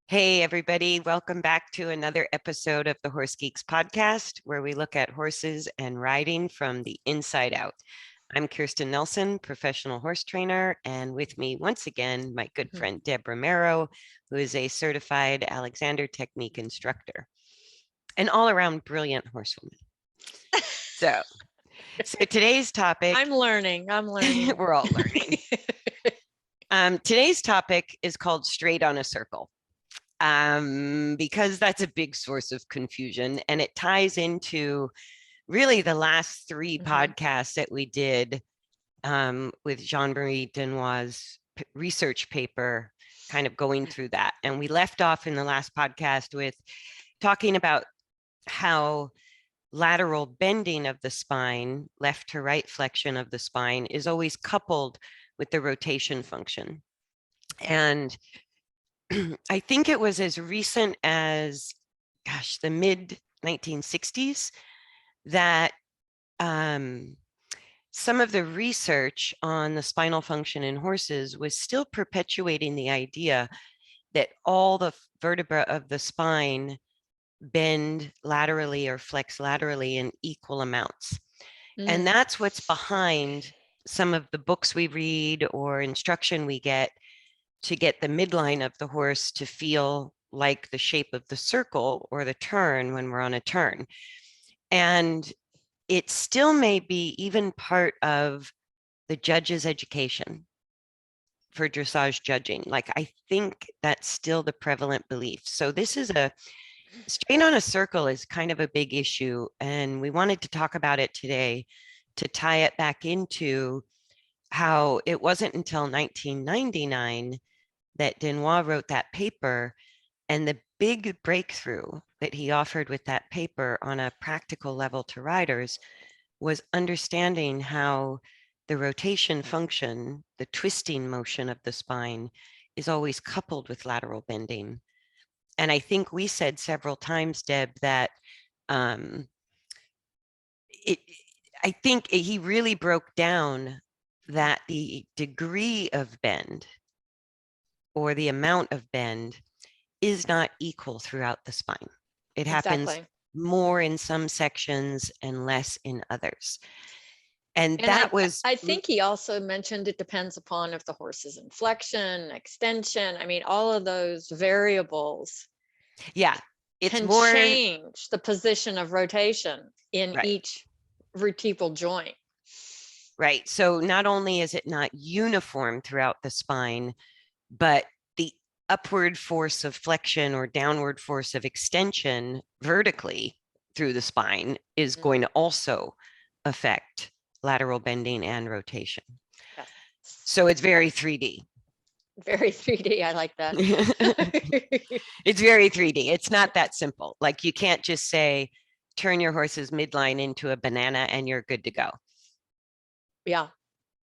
Hey, everybody. Welcome back to another episode of the Horse Geeks podcast, where we look at horses and riding from the inside out. I'm Kirsten Nelsen, professional horse trainer, and with me once again, my good friend Deb Romero, who is a certified Alexander Technique instructor, an all-around brilliant horsewoman. So today's topic, I'm learning. we're all learning. Today's topic is called Straight on a Circle. Because that's a big source of confusion, and it ties into really the last three podcasts that we did with Jean-Marie Denoix' research paper, kind of going through that. And we left off in the last podcast with talking about how lateral bending of the spine, left to right flexion of the spine, is always coupled with the rotation function. And I think it was as recent as, the mid 1960s that some of the research on the spinal function in horses was still perpetuating the idea that all the vertebrae of the spine bend laterally or flex laterally in equal amounts. And that's what's behind some of the books we read or instruction we get to get the midline of the horse to feel like the shape of the circle or the turn when we're on a turn. And it still may be even part of the judge's education for dressage judging. Like, I think that's still the prevalent belief. So this is straight on a circle is kind of a big issue. And we wanted to talk about it today to tie it back into how it wasn't until 1999 that Denoix wrote that paper, and the big breakthrough that he offered with that paper on a practical level to riders was understanding how the rotation function, the twisting motion of the spine, is always coupled with lateral bending. And I think we said several times, Deb, that I think he really broke down that the degree of bend or the amount of bend is not equal throughout the spine. It happens more in some sections and less in others. And that was, I think he also mentioned it depends upon if the horse is in flexion, extension. I mean, all of those variables. Yeah, it's can more change the position of rotation in each vertebral joint. Right. So not only is it not uniform throughout the spine, but the upward force of flexion or downward force of extension vertically through the spine is going to also affect lateral bending and rotation. Yes. So it's very 3D. Very 3D. I like that. It's very 3D. It's not that simple. Like, you can't just say, turn your horse's midline into a banana and you're good to go. Yeah.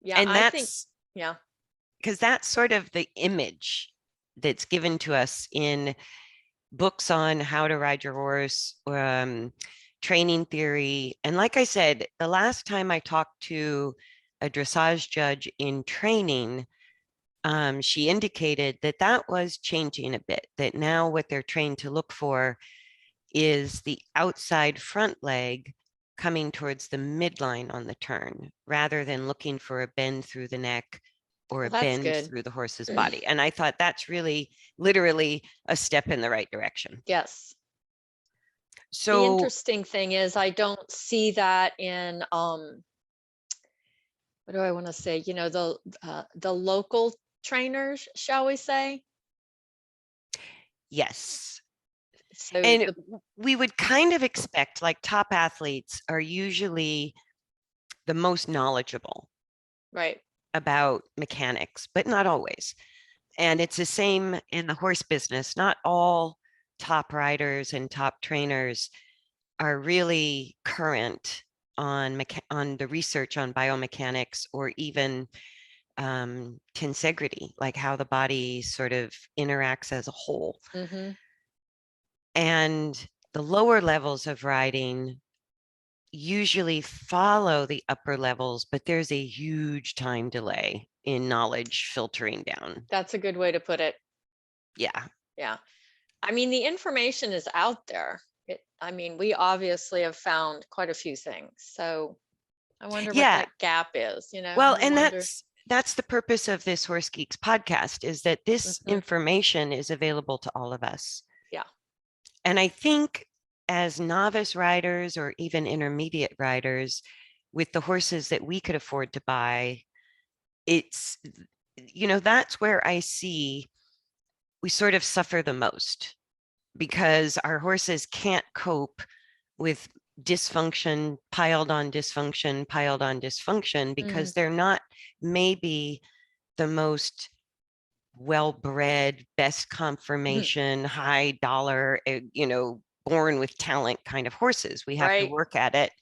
Yeah. And that's, because that's sort of the image that's given to us in books on how to ride your horse, training theory. And like I said, the last time I talked to a dressage judge in training, she indicated that that was changing a bit, that now what they're trained to look for is the outside front leg coming towards the midline on the turn, rather than looking for a bend through the neck or a bend through the horse's body. And I thought that's really literally a step in the right direction. Yes. So the interesting thing is I don't see that in what do I want to say? You know, the local trainers, shall we say? Yes. So and we would kind of expect, like, top athletes are usually the most knowledgeable about mechanics, but not always. And it's the same in the horse business. Not all top riders and top trainers are really current on the research on biomechanics or even tensegrity, like how the body sort of interacts as a whole. And the lower levels of riding usually follow the upper levels, but there's a huge time delay in knowledge filtering down. That's a good way to put it. Yeah. Yeah. I mean, the information is out there. I mean, we obviously have found quite a few things. So I wonder what Yeah. that gap is, you know, Well, you and wonder. that's the purpose of this Horse Geeks podcast, is that this Mhm. information is available to all of us. Yeah. And I think as novice riders or even intermediate riders, with the horses that we could afford to buy, it's, that's where I see we sort of suffer the most, because our horses can't cope with dysfunction piled on dysfunction, because Mm, they're not maybe the most well-bred, best mhm. conformation, high dollar, born with talent kind of horses. We have to Right. work at it.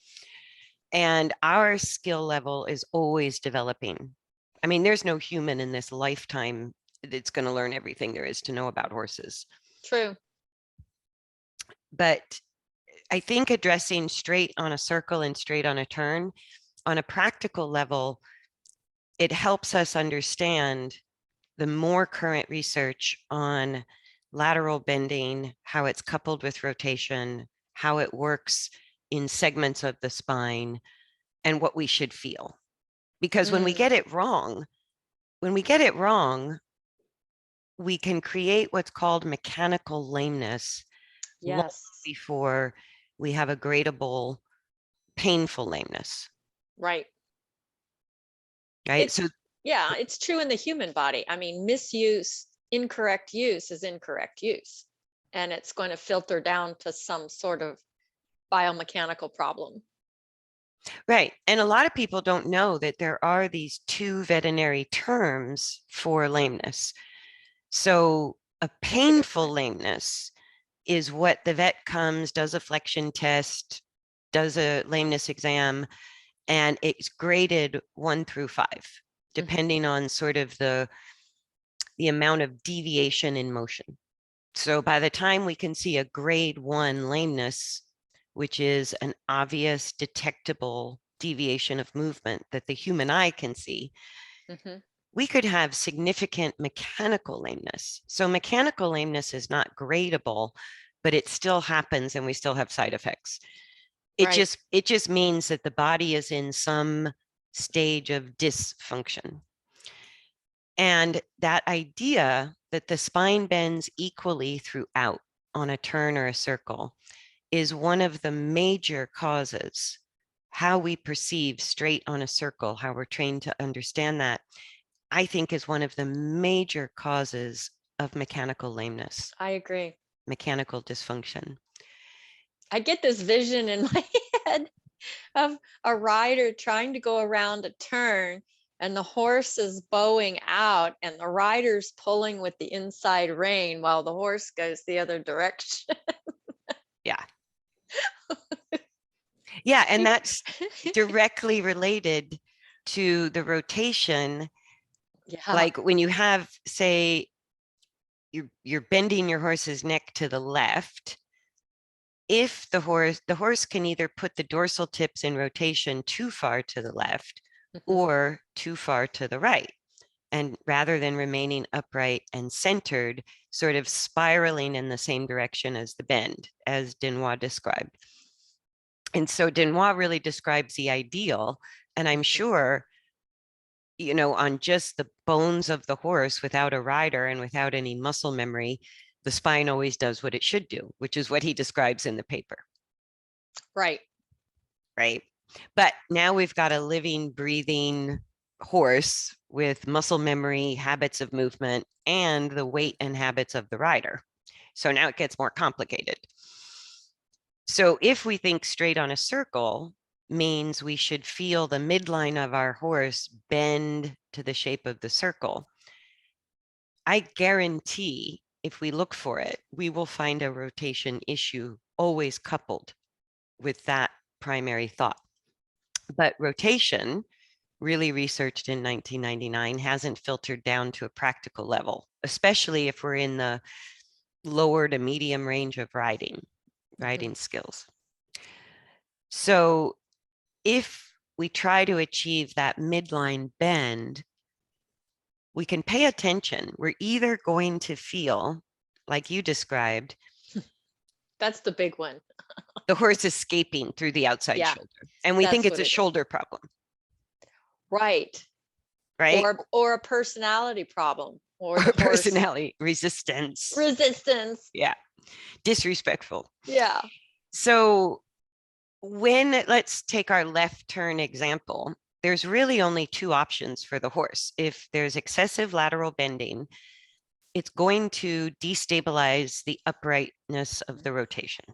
And our skill level is always developing. I mean, there's no human in this lifetime that's going to learn everything there is to know about horses. True. But I think addressing straight on a circle and straight on a turn, on a practical level, it helps us understand the more current research on lateral bending, how it's coupled with rotation, how it works in segments of the spine, and what we should feel. Because Mm, when we get it wrong, we can create what's called mechanical lameness long yes. before we have a gradable, painful lameness, Right. right? So, Yeah, it's true in the human body. I mean, misuse, incorrect use is incorrect use. And it's going to filter down to some sort of biomechanical problem. right. And a lot of people don't know that there are these two veterinary terms for lameness. So a What's the painful difference? lameness is what the vet comes, does a flexion test, does a lameness exam, and it's graded 1 through 5, Mhm. depending on sort of the amount of deviation in motion. So by the time we can see a grade 1 lameness, which is an obvious detectable deviation of movement that the human eye can see, Mhm. we could have significant mechanical lameness. So mechanical lameness is not gradable, but it still happens and we still have side effects. Right. It just means that the body is in some stage of dysfunction. And that idea that the spine bends equally throughout on a turn or a circle is one of the major causes. How we perceive straight on a circle, how we're trained to understand that, I think is one of the major causes of mechanical lameness, I agree. mechanical dysfunction. I get this vision in my head of a rider trying to go around a turn and the horse is bowing out and the rider's pulling with the inside rein while the horse goes the other direction. Yeah. Yeah. And that's directly related to the rotation. Yeah. Like when you have, say, you're bending your horse's neck to the left, if the horse can either put the dorsal tips in rotation too far to the left Mhm. or too far to the right, and rather than remaining upright and centered, sort of spiraling in the same direction as the bend, as Denoix described. And so Denoix really describes the ideal, and I'm Mhm. sure, on just the bones of the horse without a rider and without any muscle memory, the spine always does what it should do, which is what he describes in the paper, Right. right? But now we've got a living, breathing horse with muscle memory, habits of movement, and the weight and habits of the rider. So now it gets more complicated. So if we think straight on a circle means we should feel the midline of our horse bend to the shape of the circle, I guarantee if we look for it, we will find a rotation issue always coupled with that primary thought. But rotation, really researched in 1999, hasn't filtered down to a practical level, especially if we're in the lower to medium range of Mhm. riding skills. So if we try to achieve that midline bend, we can pay attention. We're either going to feel like you described, That's the big one. the horse escaping through the outside Yeah, shoulder. And we think that's it's what a it is. shoulder problem, Right. right? Or a personality problem, or Or the horse personality resistance. resistance. Yeah. Disrespectful. Yeah. So let's take our left turn example, there's really only two options for the horse. If there's excessive lateral bending, it's going to destabilize the uprightness of the rotation.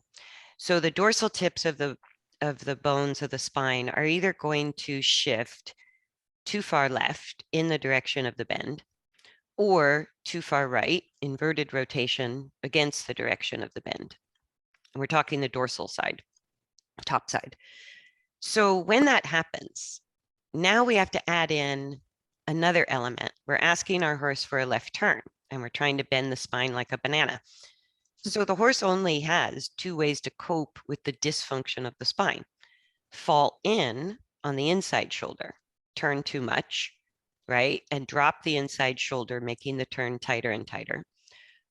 So the dorsal tips of the bones of the spine are either going to shift too far left in the direction of the bend, or too far right, inverted rotation against the direction of the bend. And we're talking the dorsal side, top side. So when that happens, now we have to add in another element. We're asking our horse for a left turn, and we're trying to bend the spine like a banana. So the horse only has two ways to cope with the dysfunction of the spine: fall in on the inside shoulder, turn too much, right? And drop the inside shoulder, making the turn tighter and tighter,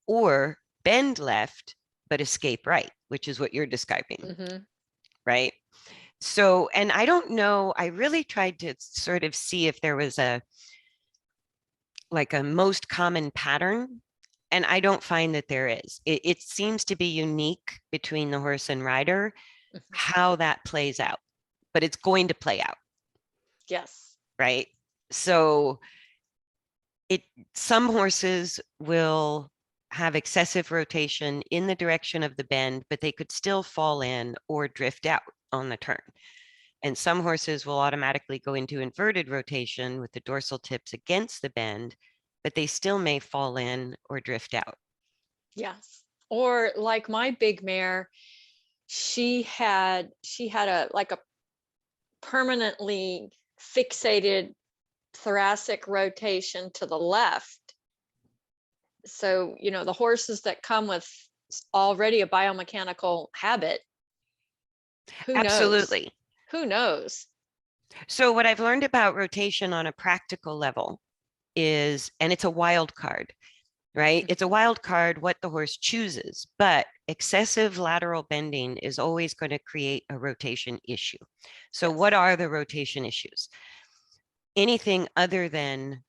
or bend left, but escape right, which is what you're describing, right? So, and I don't know, I really tried to sort of see if there was a most common pattern, and I don't find that there is. It seems to be unique between the horse and rider, how that plays out, but it's going to play out. Yes. Right. So some horses will have excessive rotation in the direction of the bend, but they could still fall in or drift out on the turn. And some horses will automatically go into inverted rotation with the dorsal tips against the bend, but they still may fall in or drift out. Yes. Or like my big mare, she had a permanently fixated thoracic rotation to the left. So, the horses that come with already a biomechanical habit, who knows? Absolutely. Who knows? So what I've learned about rotation on a practical level is, and it's a wild card, right? It's a wild card what the horse chooses, but excessive lateral bending is always going to create a rotation issue. So Yes. what are the rotation issues? Anything other than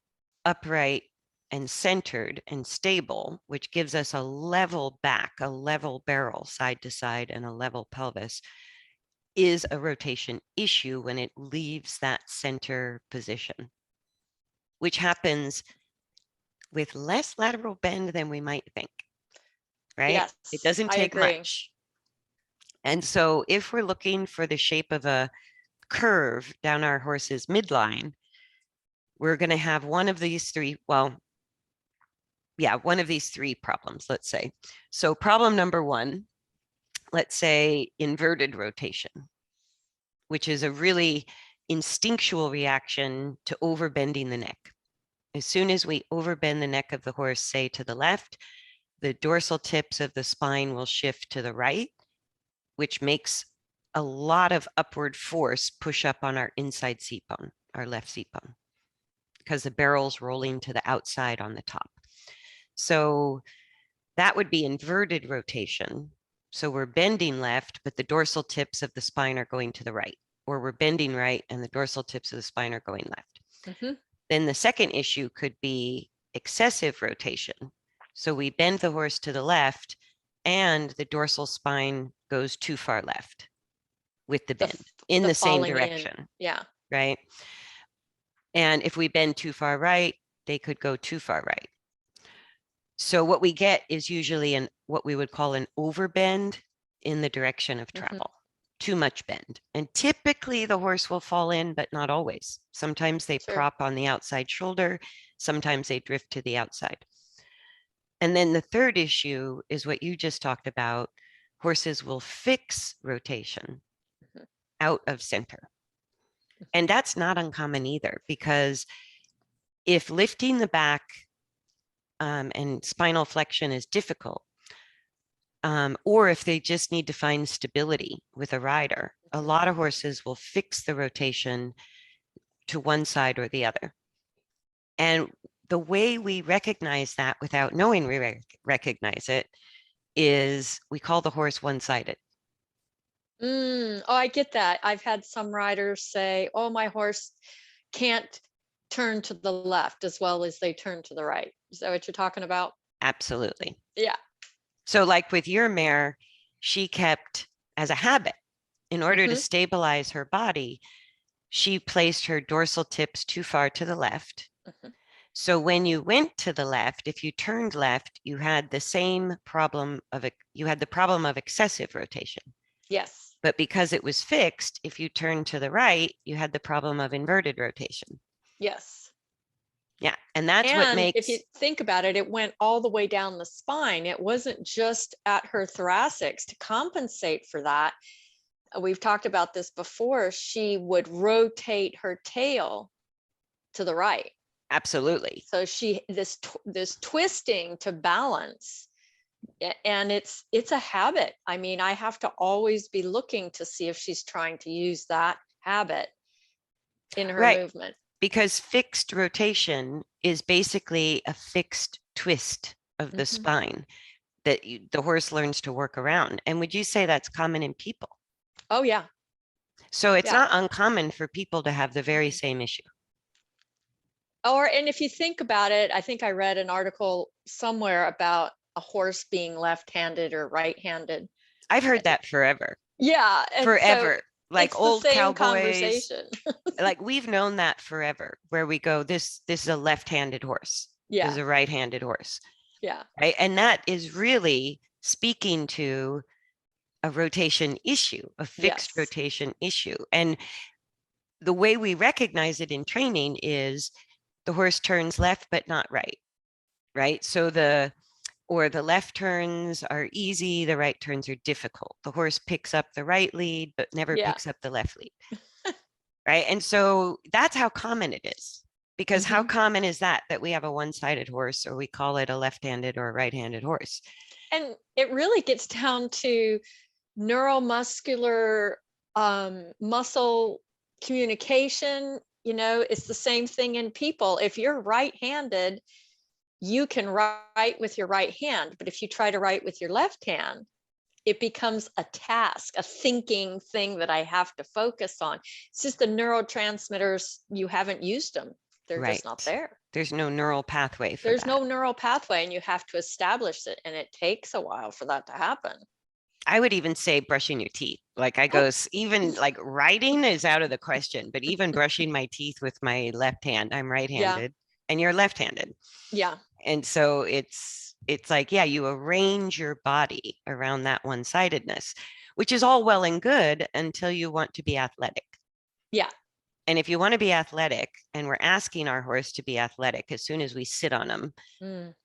upright and centered and stable, which gives us a level back, a level barrel side to side, and a level pelvis, is a rotation issue when it leaves that center position, which happens with less lateral bend than we might think, right? Yes, It doesn't I take agree. much. And so if we're looking for the shape of a curve down our horse's midline, we're going to have one of these three, one of these three problems, let's say. So problem number one, let's say inverted rotation, which is a really instinctual reaction to overbending the neck. As soon as we overbend the neck of the horse, say to the left, the dorsal tips of the spine will shift to the right, which makes a lot of upward force push up on our inside seat bone, our left seat bone, because the barrel's rolling to the outside on the top. So that would be inverted rotation. So we're bending left, but the dorsal tips of the spine are going to the right, or we're bending right and the dorsal tips of the spine are going left. Then the second issue could be excessive rotation. So we bend the horse to the left and the dorsal spine goes too far left with the bend in the same direction. Yeah. Right. And if we bend too far right, they could go too far right. So what we get is usually what we would call an overbend in the direction of travel. Too much bend. And typically the horse will fall in, but not always. Sometimes they prop on the outside shoulder. Sometimes they drift to the outside. And then the third issue is what you just talked about. Horses will fix rotation out of center. And that's not uncommon either, because if lifting the back and spinal flexion is difficult, or if they just need to find stability with a rider, a lot of horses will fix the rotation to one side or the other. And the way we recognize that without knowing we recognize it is we call the horse one-sided. Oh, I get that. I've had some riders say, oh, my horse can't turn to the left as well as they turn to the right. Is that what you're talking about? Absolutely. Yeah. So like with your mare, she kept as a habit, in order to stabilize her body, she placed her dorsal tips too far to the left. So when you went to the left, if you turned left, you had the same problem of excessive rotation. Yes. But because it was fixed, if you turned to the right, you had the problem of inverted rotation. Yes. Yeah. And that's what And if you makes, think about it, it went all the way down the spine. It wasn't just at her thoracics. To compensate for that, we've talked about this before, she would rotate her tail to the right. absolutely. So she this twisting to balance, and it's a habit. I mean, I have to always be looking to see if she's trying to use that habit in her Right. movement. Because fixed rotation is basically a fixed twist of the spine that the horse learns to work around. And would you say that's common in people? Oh yeah. So it's Yeah. not uncommon for people to have the very same issue. And if you think about it, I think I read an article somewhere about a horse being left-handed or right-handed. I've heard that forever. Yeah. And so Forever. Like it's the old same cowboys. conversation. Like we've known that forever, where we go, this is a left-handed horse. This Yeah. is a right-handed horse. Yeah. Right. And that is really speaking to a rotation issue, a fixed Yes. rotation issue. And the way we recognize it in training is the horse turns left, but not right. Right. So the left turns are easy, the right turns are difficult. The horse picks up the right lead, but never Yeah. picks up the left lead. Right. And so that's how common it is. Because how common is that we have a one-sided horse, or we call it a left-handed or a right-handed horse? And it really gets down to neuromuscular muscle communication. You know, it's the same thing in people. If you're right-handed, you can write with your right hand, but if you try to write with your left hand, it becomes a task, a thinking thing that I have to focus on. It's just the neurotransmitters, you haven't used them. They're just not there. There's no neural pathway for There's that. no neural pathway, and you have to establish it, and it takes a while for that to happen. I would even say brushing your teeth. Like I goes, even like writing is out of the question, but even brushing my teeth with my left hand, I'm right-handed and you're left-handed. Yeah. And so it's like, yeah, you arrange your body around that one-sidedness, which is all well and good until you want to be athletic. Yeah. And if you want to be athletic, and we're asking our horse to be athletic as soon as we sit on them,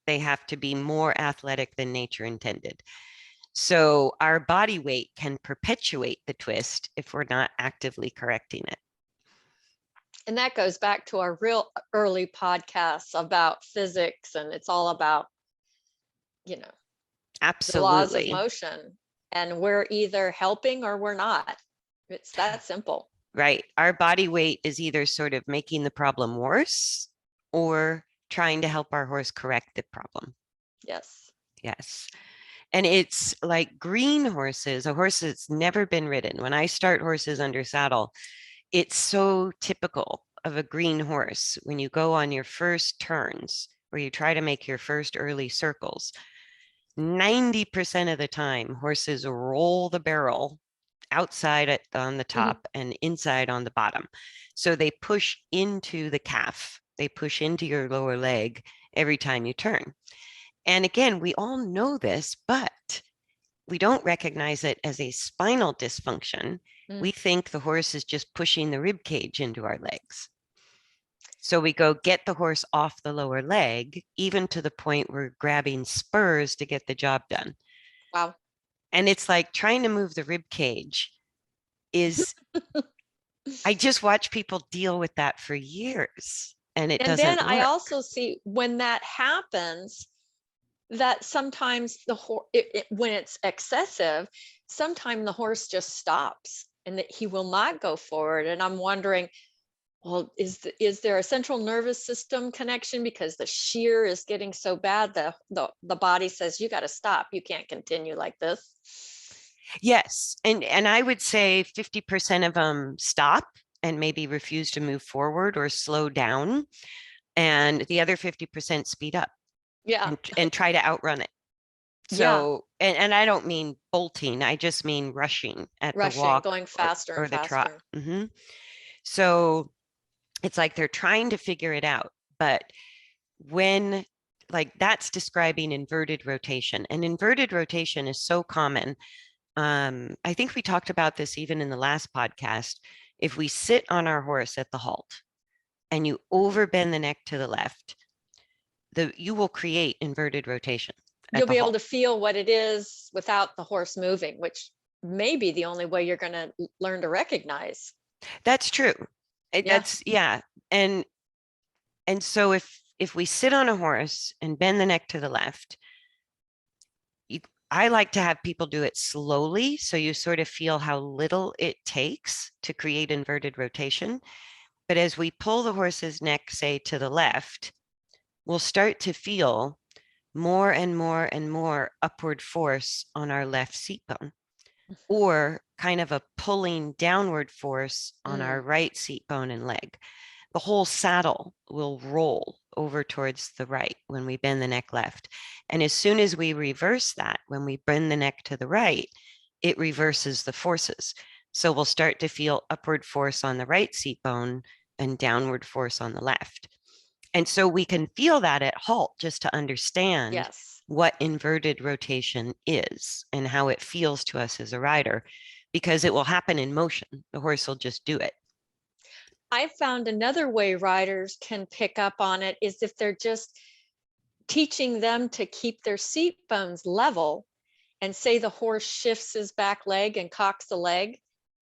they have to be more athletic than nature intended. So our body weight can perpetuate the twist if we're not actively correcting it. And that goes back to our real early podcasts about physics, and it's all about, you know, absolutely, the laws of motion, and we're either helping or we're not. It's that simple. Right. Our body weight is either sort of making the problem worse or trying to help our horse correct the problem. Yes. Yes. And it's like green horses, a horse that's never been ridden. When I start horses under saddle, it's so typical of a green horse. When you go on your first turns, where you try to make your first early circles, 90% of the time, horses roll the barrel outside on the top and inside on the bottom. So they push into the calf, they push into your lower leg every time you turn. And again, we all know this, but we don't recognize it as a spinal dysfunction. We think the horse is just pushing the rib cage into our legs. So we go get the horse off the lower leg, even to the point we're grabbing spurs to get the job done. Wow. And it's like trying to move the rib cage is, I just watch people deal with that for years, and it doesn't work. And then I also see when that happens, that sometimes the horse, when it's excessive, sometimes the horse just stops and that he will not go forward. And I'm wondering, Well, is there a central nervous system connection because the shear is getting so bad the body says you got to stop, you can't continue like this? Yes. And I would say 50% of them stop and maybe refuse to move forward or slow down. And the other 50% speed up Yeah, and try to outrun it. yeah, So, and I don't mean bolting, I just mean rushing at the rushing, walk going faster and or the trot. faster. So it's like they're trying to figure it out. But when, like, that's describing inverted rotation, and inverted rotation is so common. I think we talked about this even in the last podcast. If we sit on our horse at the halt and you overbend the neck to the left, you will create inverted rotation at You'll the be able halt. to feel what it is without the horse moving, which may be the only way you're going to learn to recognize. That's true. Yeah. That's yeah. And so if we sit on a horse and bend the neck to the left, you, I like to have people do it slowly so you sort of feel how little it takes to create inverted rotation. But as we pull the horse's neck, say, to the left, we'll start to feel more and more and more upward force on our left seat bone, or kind of a pulling downward force on our Mm, right seat bone and leg. The whole saddle will roll over towards the right when we bend the neck left. And as soon as we reverse that, when we bend the neck to the right, it reverses the forces. So we'll start to feel upward force on the right seat bone and downward force on the left. And so we can feel that at halt just to understand yes. what inverted rotation is and how it feels to us as a rider, because it will happen in motion. The horse will just do it. I found another way riders can pick up on it is if they're just teaching them to keep their seat bones level, and say the horse shifts his back leg and cocks the leg,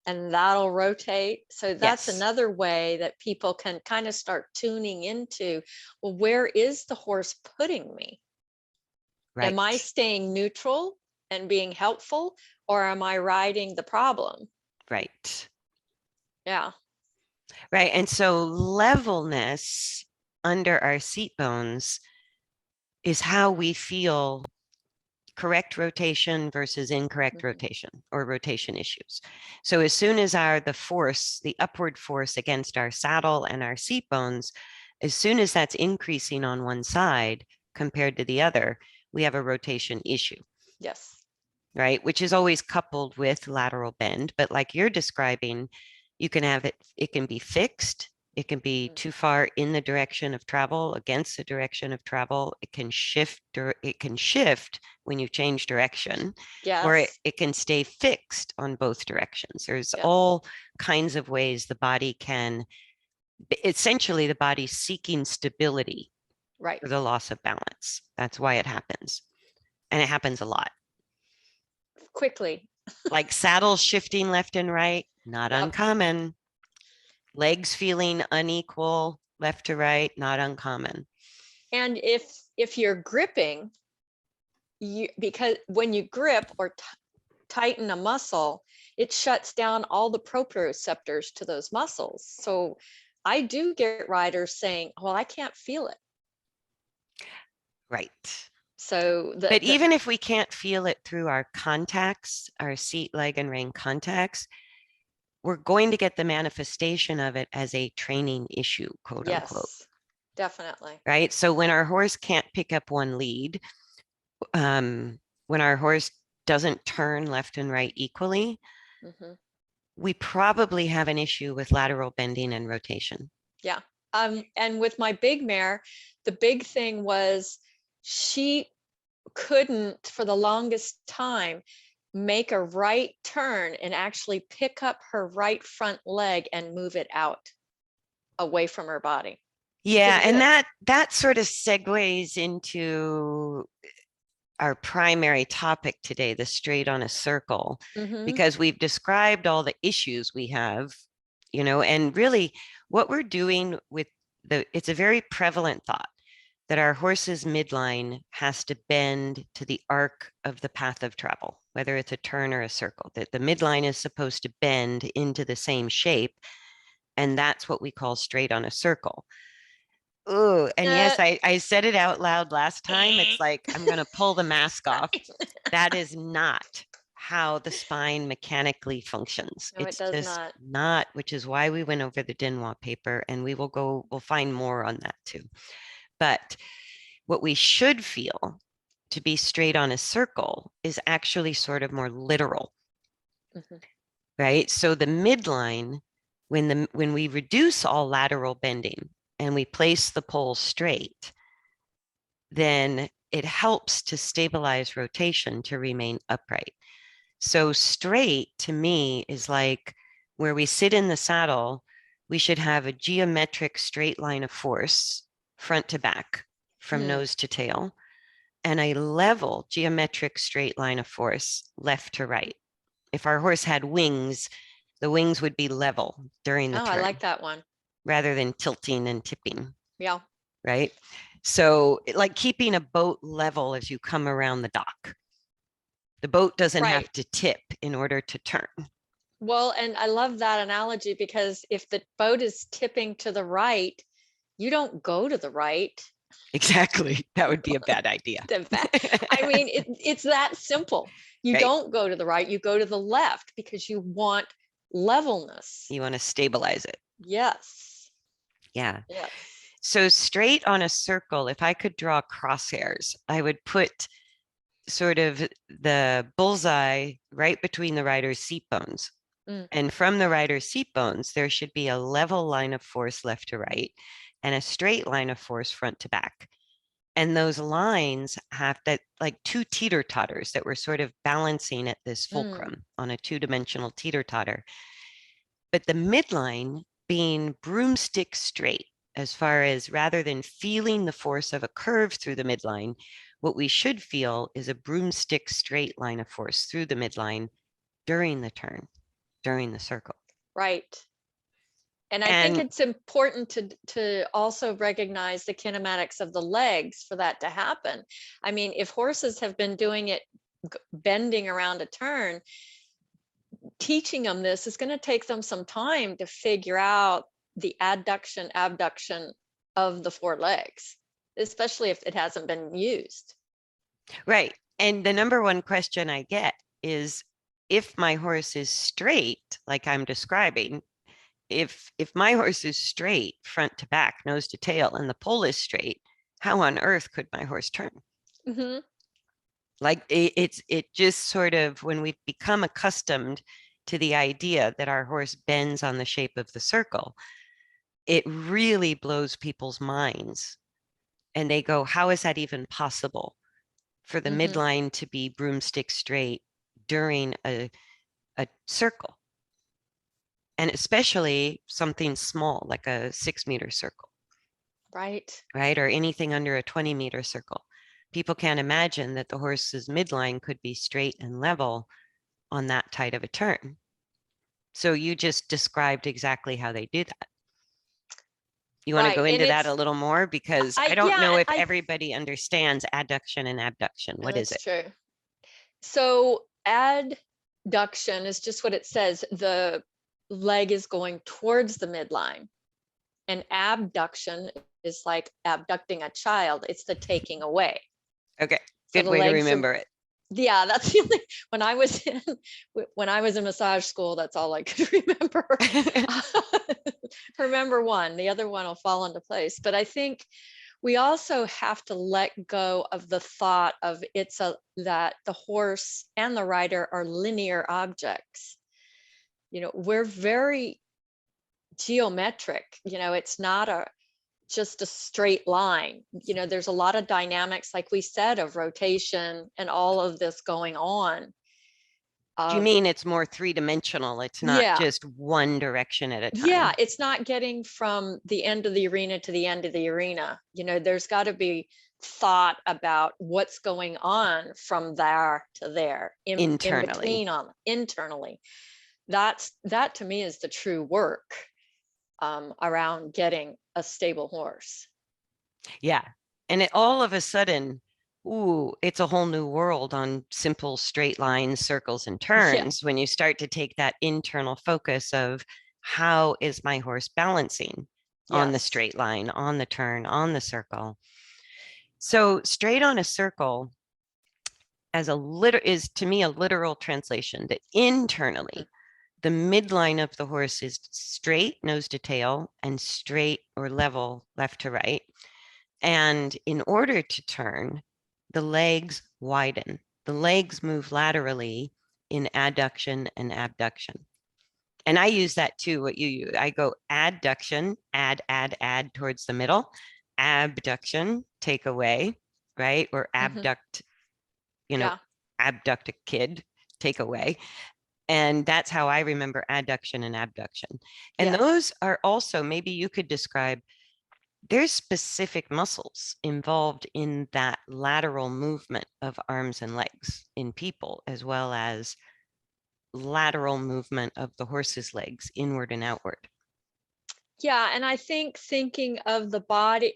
and that'll rotate. So that's Yes, another way that people can kind of start tuning into, well, where is the horse putting me? Am I right, staying neutral and being helpful, or am I riding the problem? right, Yeah. right. And so levelness under our seat bones is how we feel correct rotation versus incorrect Mhm. rotation or rotation issues. So as soon as the force, the upward force against our saddle and our seat bones, as soon as that's increasing on one side compared to the other, we have a rotation issue, Yes. right? Which is always coupled with lateral bend. But like you're describing, you can have it, it can be fixed. It can be Mm. too far in the direction of travel, against the direction of travel. It can shift, or it can shift when you change direction, or Yes. it can stay fixed on both directions. There's Yes. all kinds of ways the body can, essentially, the body's seeking stability Right. for the loss of balance. That's why it happens. And it happens a lot. Quickly. Like saddles shifting left and right, not Yep. uncommon. Legs feeling unequal left to right, not uncommon. And if you're gripping, because when you grip or tighten a muscle, it shuts down all the proprioceptors to those muscles. So I do get riders saying, well, I can't feel it. Right. So But even if we can't feel it through our contacts, our seat, leg, and rein contacts, we're going to get the manifestation of it as a training issue, quote unquote. yes, definitely. Right. So when our horse can't pick up one lead, when our horse doesn't turn left and right equally, Hmm. we probably have an issue with lateral bending and rotation. Yeah. And with my big mare, the big thing was she couldn't, for the longest time, make a right turn and actually pick up her right front leg and move it out away from her body. She Yeah, couldn't do and it. that sort of segues into our primary topic today, the straight on a circle, Hmm. because we've described all the issues we have, and really what we're doing with it's a very prevalent thought that our horse's midline has to bend to the arc of the path of travel, whether it's a turn or a circle, that the midline is supposed to bend into the same shape And that's what we call straight on a circle. Oh, and Uh, yes, I said it out loud last time. It's like, I'm going to pull the mask off. That is not how the spine mechanically functions. no, it It's does just not. not, which is why we went over the Denoix paper, and we'll find more on that too. But what we should feel to be straight on a circle is actually sort of more literal, right? So the midline, when we reduce all lateral bending and we place the pole straight, then it helps to stabilize rotation to remain upright. So straight to me is like where we sit in the saddle, we should have a geometric straight line of force front to back from nose to tail, and a level geometric straight line of force left to right. If our horse had wings, the wings would be level during the Oh, I turn like that one. rather than tilting and tipping, Yeah. right? So, like keeping a boat level as you come around the dock. The boat doesn't Right. have to tip in order to turn. Well, and I love that analogy because if the boat is tipping to the right, you don't go to the right. Exactly. That would be a bad idea. I mean, it's that simple. You Right. don't go to the right, you go to the left because you want levelness. You want to stabilize it. Yes. Yeah. Yes. So straight on a circle, if I could draw crosshairs, I would put sort of the bullseye right between the rider's seat bones. And from the rider's seat bones, there should be a level line of force left to right and a straight line of force front to back. And those lines have that like two teeter totters that were sort of balancing at this fulcrum on a two-dimensional teeter totter. But the midline being broomstick straight, as far as rather than feeling the force of a curve through the midline, what we should feel is a broomstick straight line of force through the midline during the turn, during the circle. Right. And I think And it's important to also recognize the kinematics of the legs for that to happen. I mean, if horses have been doing it bending around a turn, teaching them this is going to take them some time to figure out the adduction, abduction of the four legs, especially if it hasn't been used. right. And the number one question I get is if my horse is straight, like I'm describing, if my horse is straight front to back, nose to tail, and the pole is straight, how on earth could my horse turn? Like it just sort of when we become accustomed to the idea that our horse bends on the shape of the circle, it really blows people's minds. And they go, how is that even possible for the midline to be broomstick straight during a circle? And especially something small like a 6-meter circle. Right. Right? Or anything under a 20-meter circle. People can't imagine that the horse's midline could be straight and level on that tight of a turn. So you just described exactly how they do that. You want to go into that a little more? Because I don't know if everybody understands adduction and abduction. What is it? That's true. So adduction is just what it says. The leg is going towards the midline. And abduction is like abducting a child. It's the taking away. Okay, good way to remember it. Yeah, that's the only, when I was in massage school, that's all I could remember. Remember one, the other one will fall into place. But I think we also have to let go of the thought of that the horse and the rider are linear objects. You know, we're very geometric. You know, it's not just a straight line. You know, there's a lot of dynamics, like we said, of rotation and all of this going on. Do you mean it's more three-dimensional? It's not just one direction at a time. Yeah, it's not getting from the end of the arena to the end of the arena. You know, there's got to be thought about what's going on from there to there, in between, internally. That to me is the true work around getting a stable horse. Yeah. And all of a sudden, ooh, it's a whole new world on simple straight lines, circles, and turns when you start to take that internal focus of how is my horse balancing on the Yes. straight line, on the turn, on the circle. So straight on a circle as a is to me a literal translation that internally the midline of the horse is straight nose to tail and straight or level left to right. And in order to turn, the legs widen. The legs move laterally in adduction and abduction. And I use that too, what you use. I go adduction, add towards the middle, abduction, take away, right? Or abduct, Yeah. abduct a kid, take away. And that's how I remember adduction and abduction. And Yes. those are also, maybe you could describe, there's specific muscles involved in that lateral movement of arms and legs in people, as well as lateral movement of the horse's legs inward and outward. Yeah, and I think thinking of the body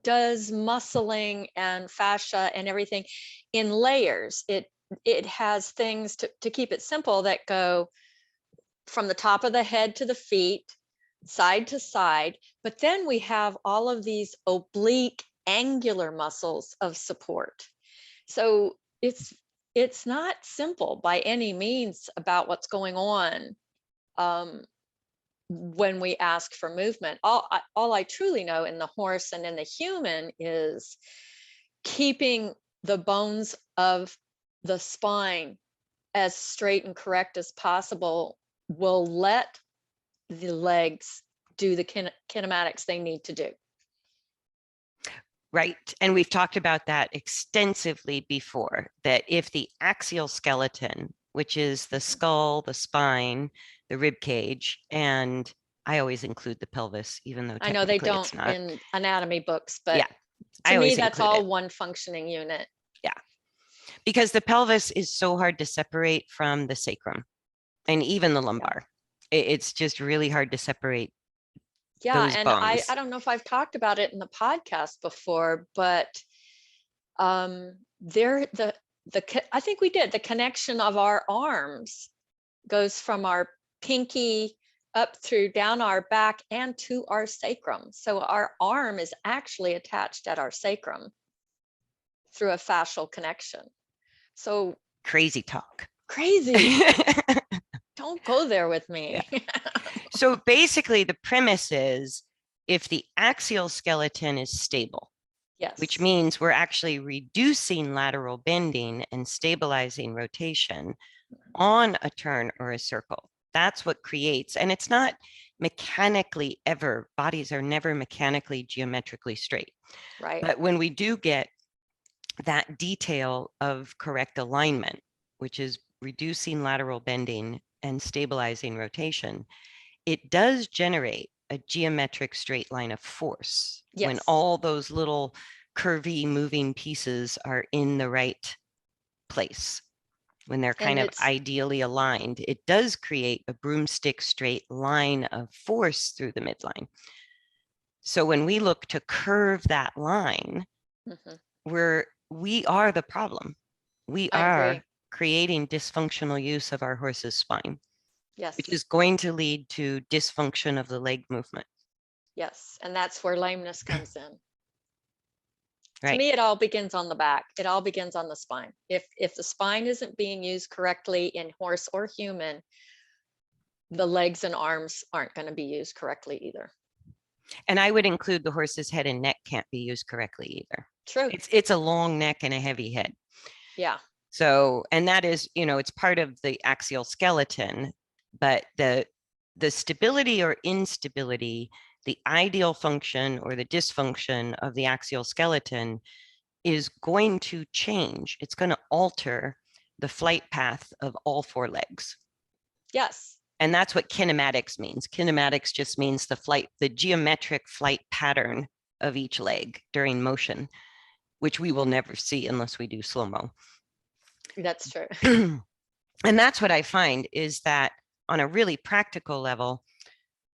does muscling and fascia and everything in layers. It has things to keep it simple that go from the top of the head to the feet, side to side, but then we have all of these oblique angular muscles of support. So it's not simple by any means about what's going on when we ask for movement. All I truly know in the horse and in the human is keeping the bones of the spine as straight and correct as possible will let the legs do the kinematics they need to do. Right. And we've talked about that extensively before, that if the axial skeleton, which is the skull, the spine, the rib cage, and I always include the pelvis, even though I know they technically don't it's not. in anatomy books, but Yeah, to I me, always that's include all it. one functioning unit. Yeah, because the pelvis is so hard to separate from the sacrum and even the lumbar. It's just really hard to separate Yeah, those and I bones. don't know if I've talked about it in the podcast before, but there I think we did. The connection of our arms goes from our pinky up through down our back and to our sacrum. So our arm is actually attached at our sacrum through a fascial connection. So Crazy talk. crazy. Don't go there with me. Yeah. So basically the premise is if the axial skeleton is stable, Yes. which means we're actually reducing lateral bending and stabilizing rotation on a turn or a circle. That's what creates, and it's not mechanically ever, bodies are never mechanically geometrically straight. Right. But when we do get that detail of correct alignment, which is reducing lateral bending and stabilizing rotation, it does generate a geometric straight line of force when Yes. all those little curvy moving pieces are in the right place, when they're kind of ideally aligned. It does create a broomstick straight line of force through the midline. So when we look to curve that line, we are the problem. We are creating dysfunctional use of our horse's spine. Yes. Which is going to lead to dysfunction of the leg movement. Yes, and that's where lameness comes in. Right. To me, it all begins on the back. It all begins on the spine. If the spine isn't being used correctly in horse or human, the legs and arms aren't going to be used correctly either. And I would include the horse's head and neck can't be used correctly either. True. It's a long neck and a heavy head. Yeah. So, and that is, it's part of the axial skeleton, but the stability or instability, the ideal function or the dysfunction of the axial skeleton is going to change. It's going to alter the flight path of all four legs. Yes. And that's what kinematics means. Kinematics just means the geometric flight pattern of each leg during motion, which we will never see unless we do slow-mo. That's true. And that's what I find is that on a really practical level,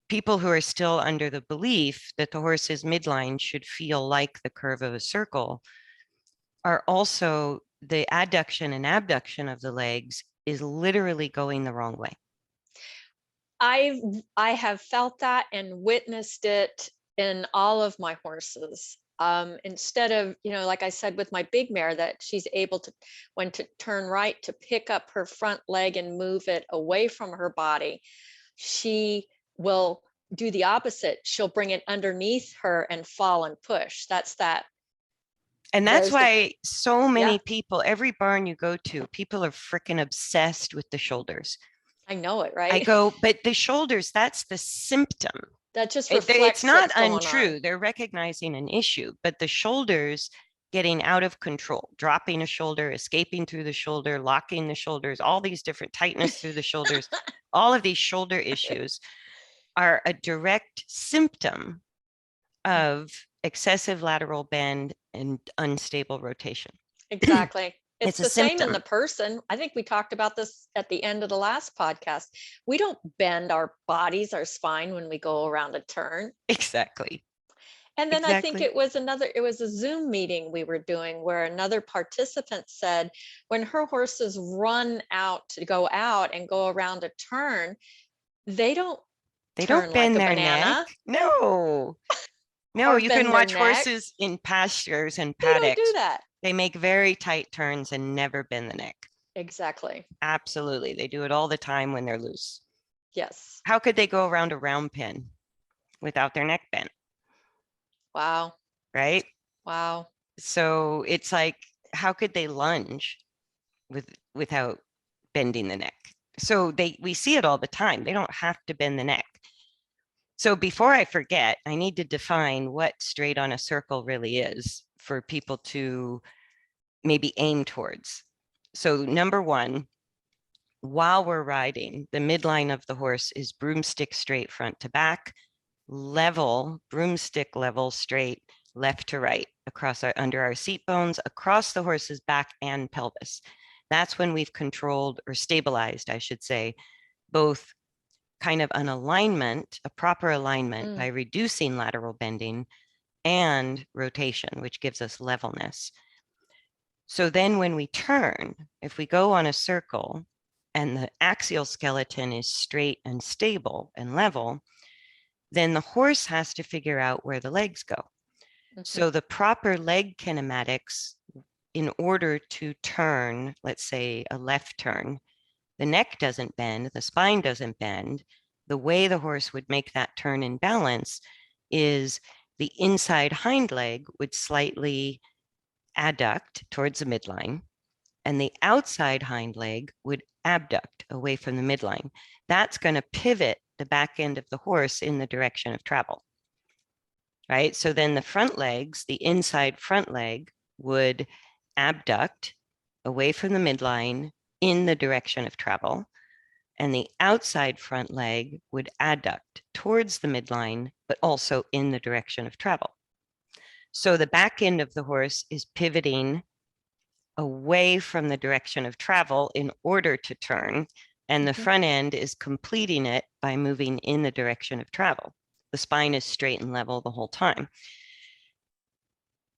people who are still under the belief that the horse's midline should feel like the curve of a circle are also, the adduction and abduction of the legs is literally going the wrong way. I have felt that and witnessed it in all of my horses. Instead of, like I said, with my big mare, that she's able to, when to turn right, to pick up her front leg and move it away from her body, she will do the opposite. She'll bring it underneath her and fall and push. That's that. And that's why so many Yeah, people, every barn you go to, people are freaking obsessed with the shoulders. I know it, I right? go, but the shoulders, that's the symptom. That just It's reflects not what's going on. untrue. They're recognizing an issue, but the shoulders getting out of control, dropping a shoulder, escaping through the shoulder, locking the shoulders, all these different tightness through the shoulders, all of these shoulder issues are a direct symptom of excessive lateral bend and unstable rotation. Exactly. It's It's a the same in symptom. the person. I think we talked about this at the end of the last podcast. We don't bend our bodies, our spine when we go around a turn. Exactly. And then I think Exactly. it was a Zoom meeting we were doing where another participant said when her horses run out to go out and go around a turn, they don't They turn don't like bend a their neck. banana No. No, or you can bend their watch necks. horses in pastures and They don't do paddocks. that. They make very tight turns and never bend the neck. Exactly. Absolutely. They do it all the time when they're loose. Yes. How could they go around a round pen without their neck bent? Wow. Right? Wow. So it's like, how could they lunge without bending the neck? So we see it all the time. They don't have to bend the neck. So before I forget, I need to define what straight on a circle really is for people to maybe aim towards. So number one, while we're riding, the midline of the horse is broomstick straight front to back, level, broomstick level straight left to right across under our seat bones, across the horse's back and pelvis. That's when we've controlled or stabilized, I should say, both kind of an alignment, a proper alignment by reducing lateral bending and rotation, which gives us levelness. So then when we turn, if we go on a circle and the axial skeleton is straight and stable and level, then the horse has to figure out where the legs go. So the proper leg kinematics, in order to turn, let's say a left turn, the neck doesn't bend, the spine doesn't bend. The way the horse would make that turn in balance is the inside hind leg would slightly adduct towards the midline, and the outside hind leg would abduct away from the midline. That's going to pivot the back end of the horse in the direction of travel. Right? So then the front legs, the inside front leg would abduct away from the midline in the direction of travel, and the outside front leg would adduct towards the midline, but also in the direction of travel. So the back end of the horse is pivoting away from the direction of travel in order to turn, and the front end is completing it by moving in the direction of travel. The spine is straight and level the whole time.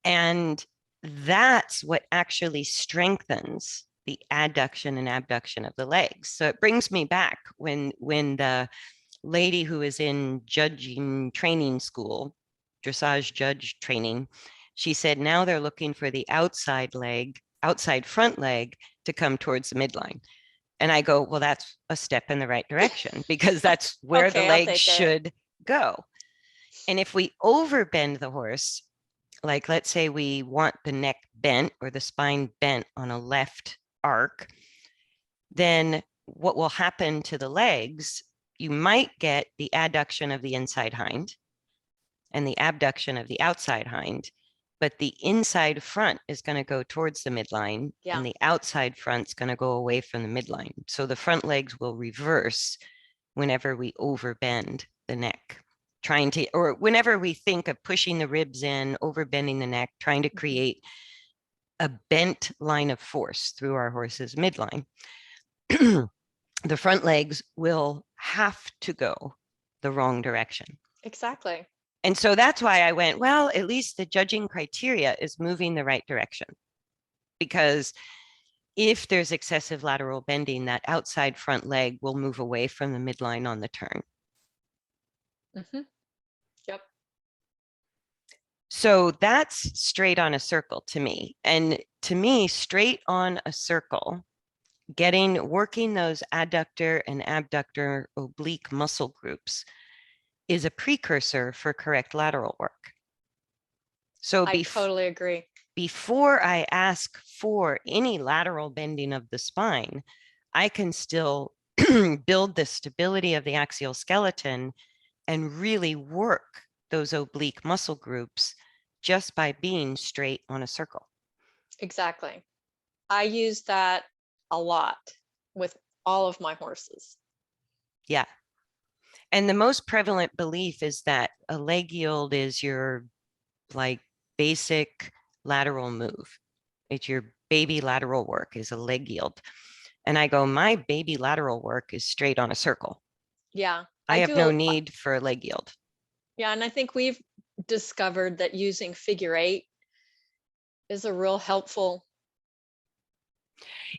And that's what actually strengthens the adduction and abduction of the legs. So it brings me back when the lady who is in judging training school, dressage judge training, she said now they're looking for the outside front leg to come towards the midline. And I go, well, that's a step in the right direction because that's where the Okay, I'll legs take it. should go. And if we overbend the horse, like let's say we want the neck bent or the spine bent on a left arc, then what will happen to the legs, you might get the adduction of the inside hind and the abduction of the outside hind, but the inside front is going to go towards the midline and the outside front's going to go away from the midline. So the front legs will reverse whenever we overbend the neck, trying to, or whenever we think of pushing the ribs in, overbending the neck, trying to create a bent line of force through our horse's midline. The front legs will have to go the wrong direction. Exactly. And so that's why I went, well, at least the judging criteria is moving the right direction. Because if there's excessive lateral bending, that outside front leg will move away from the midline on the turn. Yep. So that's straight on a circle to me. And to me, straight on a circle, working those adductor and abductor oblique muscle groups is a precursor for correct lateral work. So I totally agree. before I ask for any lateral bending of the spine, I can still build the stability of the axial skeleton and really work those oblique muscle groups just by being straight on a circle. Exactly. I use that a lot with all of my horses. Yeah. And the most prevalent belief is that a leg yield is your like basic lateral move. It's your baby lateral work is a leg yield. And I go, my baby lateral work is straight on a circle. Yeah. I have no need for a leg yield. Yeah. And I think we've discovered that using figure 8 is a real helpful.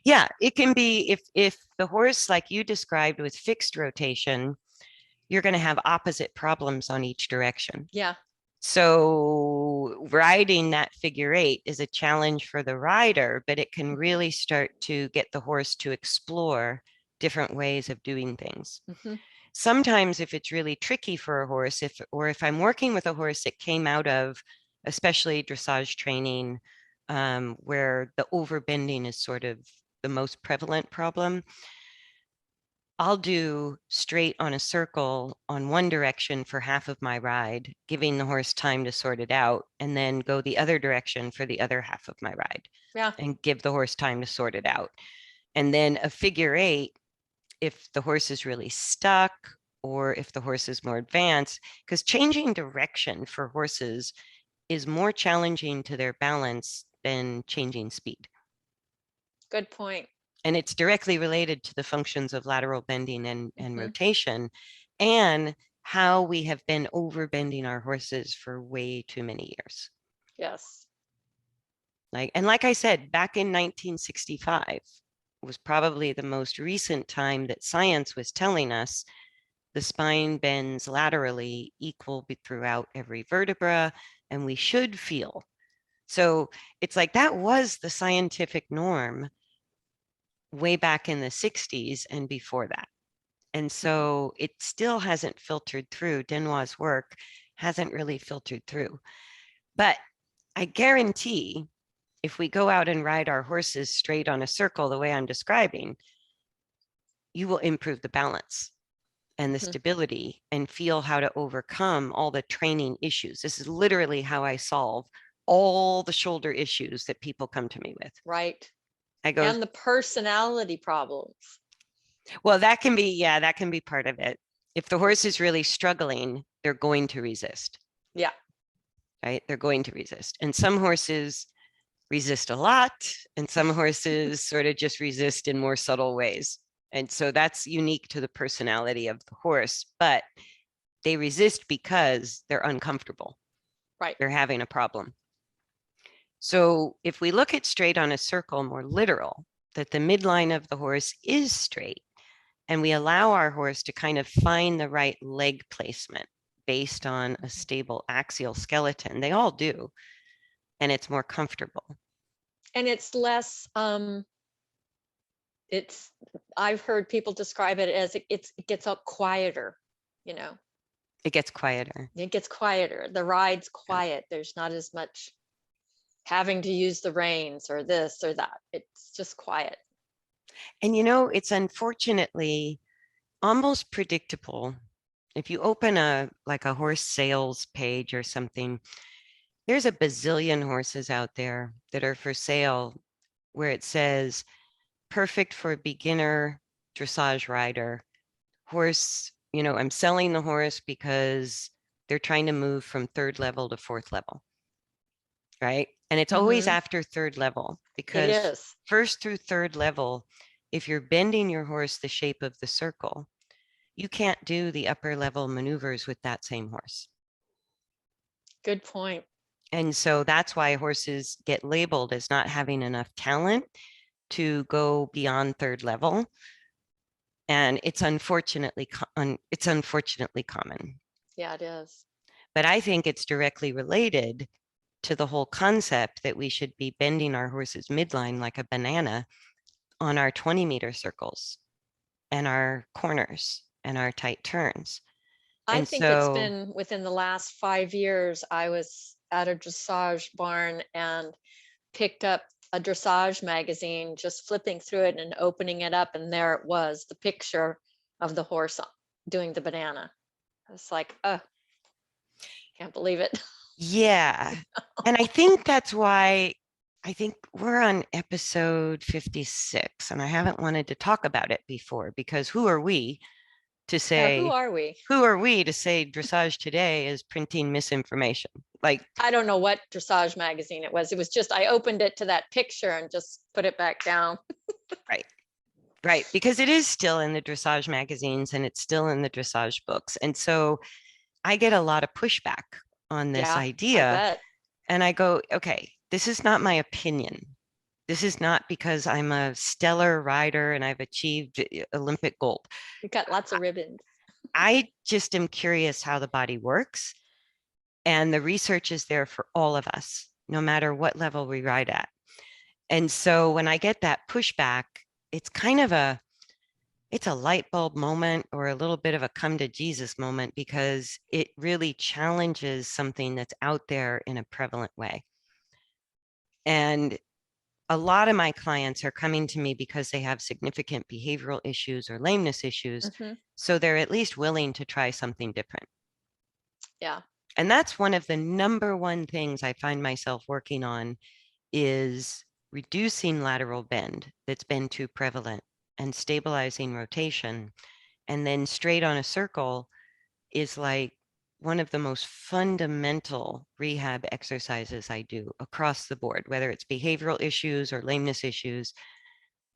Yeah, it can be if the horse, like you described with fixed rotation, you're going to have opposite problems on each direction. Yeah. So riding that figure 8 is a challenge for the rider, but it can really start to get the horse to explore different ways of doing things. Sometimes if it's really tricky for a horse, if I'm working with a horse that came out of especially dressage training, where the overbending is sort of the most prevalent problem, I'll do straight on a circle on one direction for half of my ride, giving the horse time to sort it out, and then go the other direction for the other half of my ride. Yeah. And give the horse time to sort it out. And then a figure 8, if the horse is really stuck or if the horse is more advanced, because changing direction for horses is more challenging to their balance than changing speed. Good point. And it's directly related to the functions of lateral bending and rotation, and how we have been overbending our horses for way too many years. Yes. Like I said, back in 1965 was probably the most recent time that science was telling us the spine bends laterally equal throughout every vertebra, and we should feel. So it's like that was the scientific norm way back in the 60s and before that. And so it still hasn't filtered through. Denoix' work hasn't really filtered through. But I guarantee if we go out and ride our horses straight on a circle the way I'm describing, you will improve the balance and the stability and feel how to overcome all the training issues. This is literally how I solve all the shoulder issues that people come to me with. Right. I go, and the personality problems. well, that can be part of it. If the horse is really struggling, they're going to resist. Yeah. Right? They're going to resist. And some horses resist a lot, and some horses sort of just resist in more subtle ways. And so that's unique to the personality of the horse, but they resist because they're uncomfortable. Right. They're having a problem. So if we look at straight on a circle more literal, that the midline of the horse is straight, and we allow our horse to kind of find the right leg placement based on a stable axial skeleton, they all do, and it's more comfortable. And it's less, I've heard people describe it as it gets up quieter, you know. It gets quieter. It gets quieter. The ride's quiet. There's not as much having to use the reins or this or that. It's just quiet. And it's unfortunately almost predictable. If you open a horse sales page or something, there's a bazillion horses out there that are for sale where it says perfect for a beginner dressage rider. Horse, I'm selling the horse because they're trying to move from 3rd level to 4th level. Right? And it's always after 3rd level, because 1st through 3rd level, if you're bending your horse the shape of the circle, you can't do the upper level maneuvers with that same horse. Good point. And so that's why horses get labeled as not having enough talent, to go beyond third level. And it's unfortunately common. Yeah, it is. But I think it's directly related to the whole concept that we should be bending our horse's midline like a banana on our 20-meter circles and our corners and our tight turns. I And think it's so, been within the last 5 years. I was at a dressage barn and picked up a dressage magazine, just flipping through it and opening it up, and there it was, the picture of the horse doing the banana. It's like, oh, can't believe it. yeah. And I think that's why I think we're on episode 56, and I haven't wanted to talk about it before because who are we to Yeah, who say, are we? who are we to say dressage today is printing misinformation? Like, I don't know what dressage magazine it was. It was just, I opened it to that picture and just put it back down. right, right, because it is still in the dressage magazines and it's still in the dressage books. And so I get a lot of pushback on this Yeah, I idea. bet. And I go, okay, this is not my opinion. This is not because I'm a stellar rider and I've achieved Olympic gold. You got lots of ribbons. I just am curious how the body works. And the research is there for all of us, no matter what level we ride at. And so when I get that pushback, it's kind of it's a light bulb moment or a little bit of a come to Jesus moment because it really challenges something that's out there in a prevalent way. And a lot of my clients are coming to me because they have significant behavioral issues or lameness issues. So they're at least willing to try something different. Yeah. And that's one of the number one things I find myself working on is reducing lateral bend that's been too prevalent and stabilizing rotation. And then straight on a circle is like one of the most fundamental rehab exercises I do across the board, whether it's behavioral issues or lameness issues.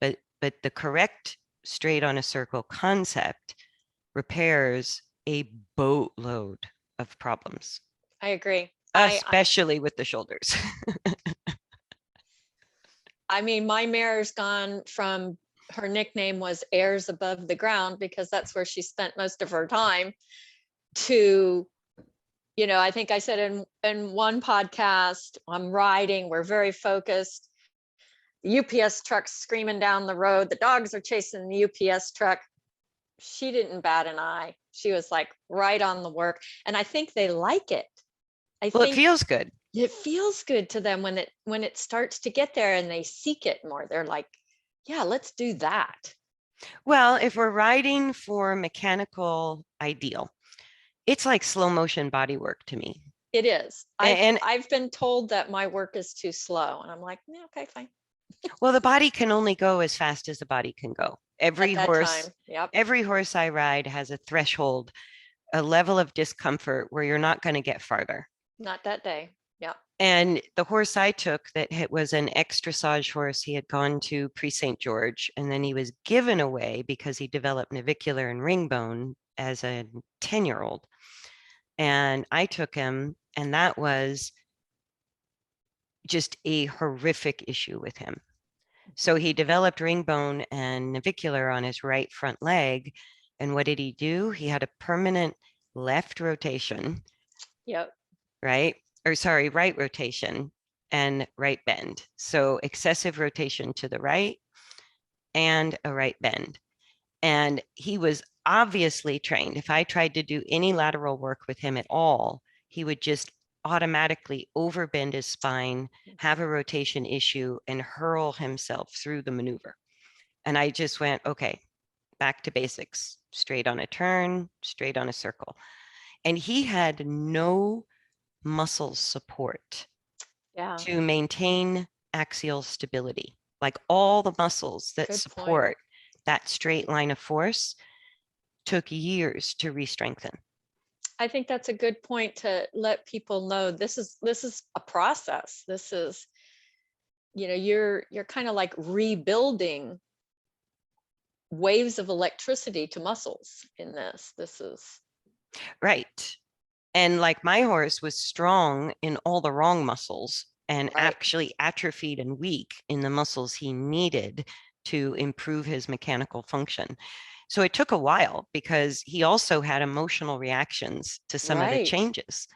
But the correct straight on a circle concept repairs a boatload of problems, I agree. especially with the shoulders. I mean, my mare's gone from, her nickname was Airs Above the Ground because that's where she spent most of her time, to, you know, I think I said in one podcast, I'm riding, we're very focused. The UPS truck's screaming down the road. The dogs are chasing the UPS truck. She didn't bat an eye. She was like right on the work. And I think they like it. I Well, it think feels good. it feels good to them when it starts to get there and they seek it more. They're like, yeah, let's do that. Well, if we're riding for mechanical ideal, it's like slow motion body work to me. It is. And I've been told that my work is too slow, and I'm like, yeah, okay, fine. well, the body can only go as fast as the body can go. At that time, yep. Every horse I ride has a threshold, a level of discomfort where you're not going to get farther. Not that day. Yeah. And the horse I took that was an ex-dressage horse, he had gone to Pre-St. George, and then he was given away because he developed navicular and ring bone as a 10-year-old. And I took him, and that was just a horrific issue with him. So he developed ring bone and navicular on his right front leg. And what did he do? He had a permanent left rotation. Yep. Right? Or sorry, right rotation and right bend. So excessive rotation to the right and a right bend. And he was obviously trained. If I tried to do any lateral work with him at all, he would just automatically overbend his spine, have a rotation issue, and hurl himself through the maneuver. And I just went, okay, back to basics, straight on a turn, straight on a circle. And he had no muscle support to maintain axial stability. Like all the muscles that support that straight line of force took years to re-strengthen. I think that's a good point to let people know this is a process. This is, you know, you're kind of like rebuilding waves of electricity to muscles in this. This is right. And like my horse was strong in all the wrong muscles and Right. actually atrophied and weak in the muscles he needed to improve his mechanical function. So it took a while because he also had emotional reactions to some of the Right. changes.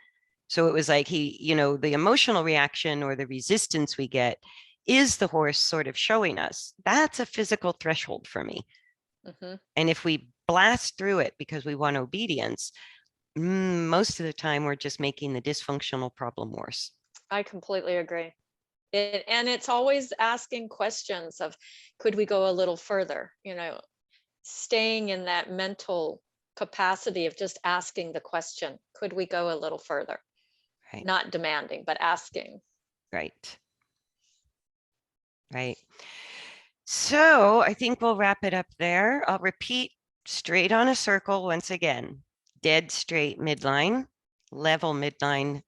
So it was like the emotional reaction or the resistance we get is the horse sort of showing us that's a physical threshold for me. Hmm. And if we blast through it because we want obedience, most of the time we're just making the dysfunctional problem worse. I completely agree. And it's always asking questions of, could we go a little further? Staying in that mental capacity of just asking the question, could we go a little further? Right, Not demanding, but asking. right, right. So I think we'll wrap it up there. I'll repeat straight on a circle once again. Dead straight midline, level midline,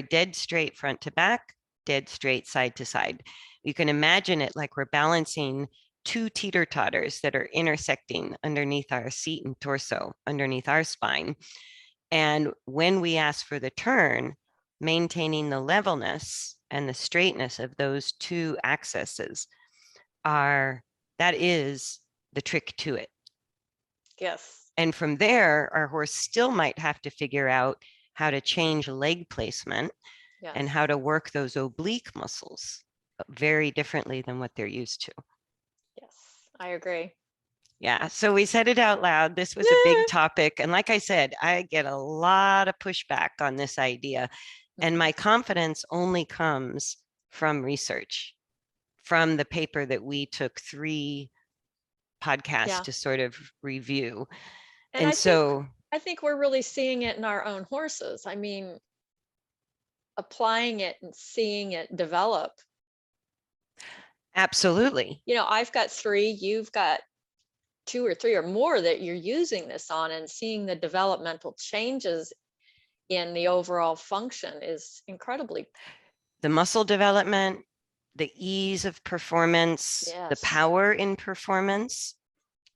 dead straight front to back, dead straight side to side. You can imagine it like we're balancing two teeter-totters that are intersecting underneath our seat and torso, underneath our spine. And when we ask for the turn, maintaining the levelness and the straightness of those two axes that is the trick to it. Yes. And from there, our horse still might have to figure out how to change leg placement and Yes. how to work those oblique muscles very differently than what they're used to. Yes. I agree. Yeah, so we said it out loud. This was a big topic. And like I said, I get a lot of pushback on this idea. And my confidence only comes from research, from the paper that we took 3 podcasts Yeah. to sort of review. And And so, I think we're really seeing it in our own horses. I mean, applying it and seeing it develop. absolutely. I've got 3, you've got 2 or 3 or more that you're using this on, and seeing the developmental changes in the overall function is incredibly. The muscle development, the ease of performance, the Yes. power in performance,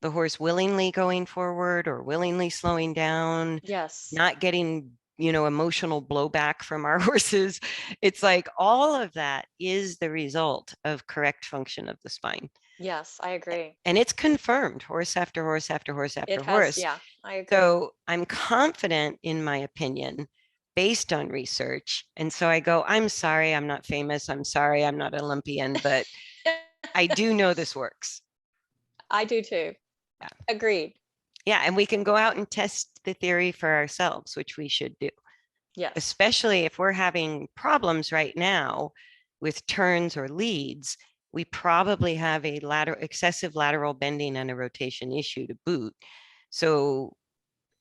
the horse willingly going forward or willingly slowing down, Yes. not getting, emotional blowback from our horses. It's like all of that is the result of correct function of the spine. Yes, I agree. And it's confirmed horse after horse after horse It after has, horse. yeah, I agree. So I'm confident in my opinion based on research. And so I go, I'm sorry, I'm not famous. I'm sorry, I'm not Olympian, but I do know this works. I do too. Yeah. Agreed. Yeah. And we can go out and test the theory for ourselves, which we should do, Yes. especially if we're having problems right now with turns or leads. We probably have a excessive lateral bending and a rotation issue to boot. So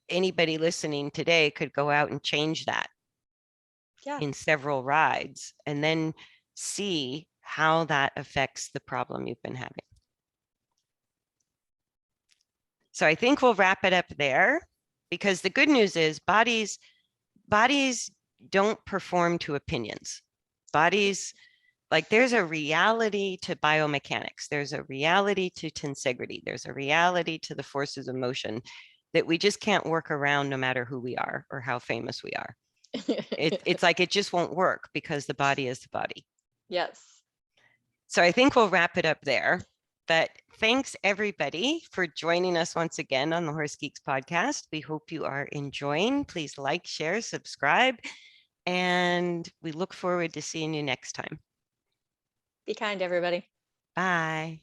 anybody listening today could go out and change that Yeah. in several rides and then see how that affects the problem you've been having. So I think we'll wrap it up there because the good news is bodies don't perform to opinions. Bodies, like there's a reality to biomechanics. There's a reality to tensegrity. There's a reality to the forces of motion that we just can't work around no matter who we are or how famous we are. It's like it just won't work because the body is the body. Yes. So I think we'll wrap it up there. But thanks everybody for joining us once again on the Horse Geeks podcast. We hope you are enjoying. Please like, share, subscribe, and we look forward to seeing you next time. Be kind, everybody. Bye.